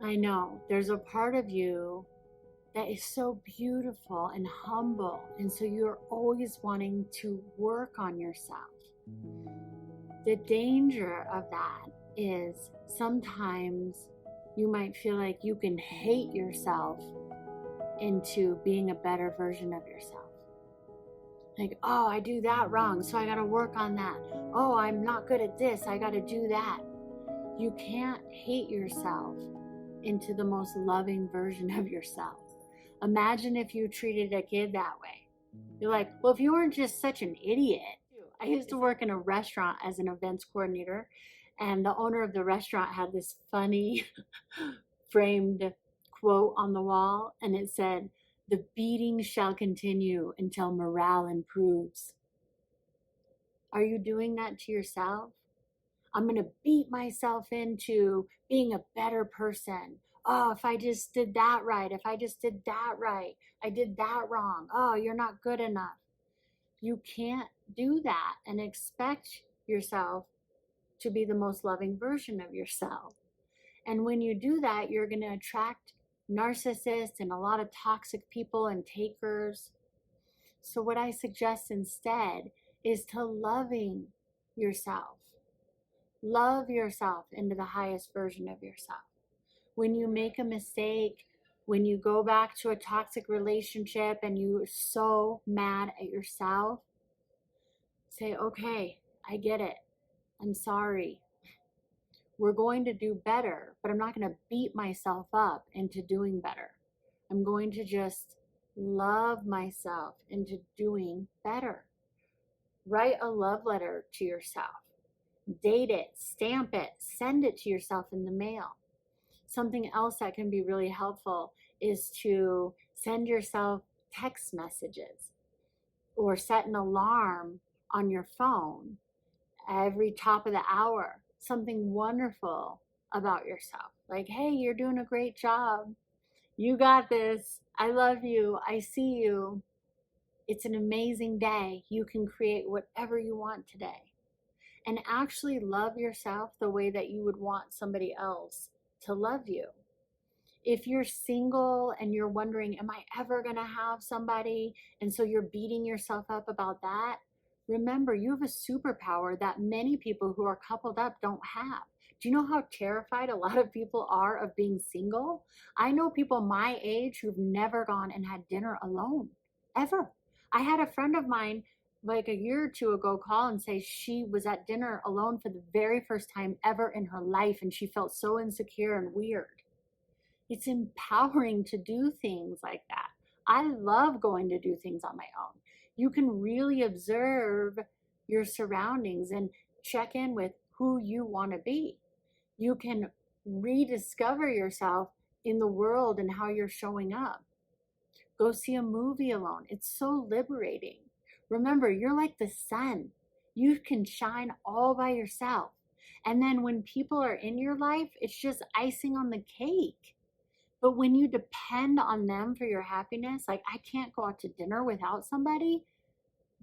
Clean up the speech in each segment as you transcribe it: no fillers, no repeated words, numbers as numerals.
I know there's a part of you that is so beautiful and humble, and so you're always wanting to work on yourself. The danger of that is sometimes you might feel like you can hate yourself into being a better version of yourself. Like, oh, I do that wrong, so I got to work on that. Oh, I'm not good at this, I got to do that. You can't hate yourself into the most loving version of yourself. Imagine if you treated a kid that way. You're like, well, if you weren't just such an idiot. I used to work in a restaurant as an events coordinator, and the owner of the restaurant had this funny framed quote on the wall, and it said, "The beating shall continue until morale improves." Are you doing that to yourself? I'm going to beat myself into being a better person. Oh, if I just did that right, if I just did that right, I did that wrong. Oh, you're not good enough. You can't do that and expect yourself to be the most loving version of yourself. And when you do that, you're going to attract narcissists and a lot of toxic people and takers. So what I suggest instead is to loving yourself. Love yourself into the highest version of yourself. When you make a mistake, when you go back to a toxic relationship and you're so mad at yourself, say, okay, I get it. I'm sorry. We're going to do better, but I'm not going to beat myself up into doing better. I'm going to just love myself into doing better. Write a love letter to yourself. Date it, stamp it, send it to yourself in the mail. Something else that can be really helpful is to send yourself text messages or set an alarm on your phone every top of the hour. Something wonderful about yourself. Like, hey, you're doing a great job. You got this. I love you. I see you. It's an amazing day. You can create whatever you want today. And actually love yourself the way that you would want somebody else to love you. If you're single and you're wondering, am I ever going to have somebody? And so you're beating yourself up about that. Remember, you have a superpower that many people who are coupled up don't have. Do you know how terrified a lot of people are of being single? I know people my age who've never gone and had dinner alone, ever. I had a friend of mine like a year or two ago call and say she was at dinner alone for the very first time ever in her life, and she felt so insecure and weird. It's empowering to do things like that. I love going to do things on my own. You can really observe your surroundings and check in with who you want to be. You can rediscover yourself in the world and how you're showing up. Go see a movie alone. It's so liberating. Remember, you're like the sun. You can shine all by yourself. And then when people are in your life, it's just icing on the cake. But when you depend on them for your happiness, like I can't go out to dinner without somebody,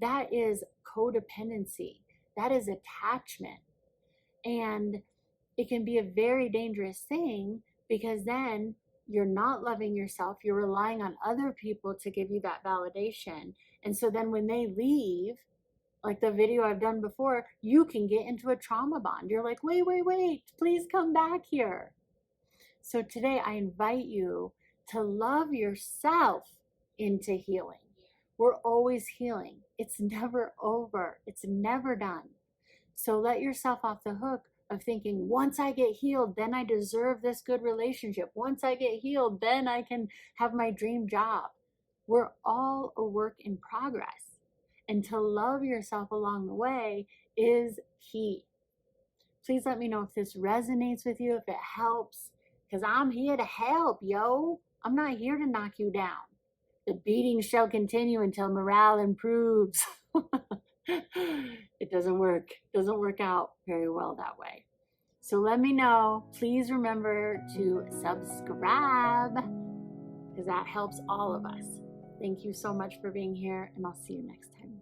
that is codependency. That is attachment. And it can be a very dangerous thing because then you're not loving yourself. You're relying on other people to give you that validation. And so then when they leave, like the video I've done before, you can get into a trauma bond. You're like, wait, please come back here. So today I invite you to love yourself into healing. We're always healing. It's never over. It's never done. So let yourself off the hook of thinking, once I get healed, then I deserve this good relationship. Once I get healed, then I can have my dream job. We're all a work in progress. And to love yourself along the way is key. Please let me know if this resonates with you, if it helps, because I'm here to help, yo. I'm not here to knock you down. The beating shall continue until morale improves. It doesn't work. It doesn't work out very well that way. So let me know. Please remember to subscribe because that helps all of us. Thank you so much for being here, and I'll see you next time.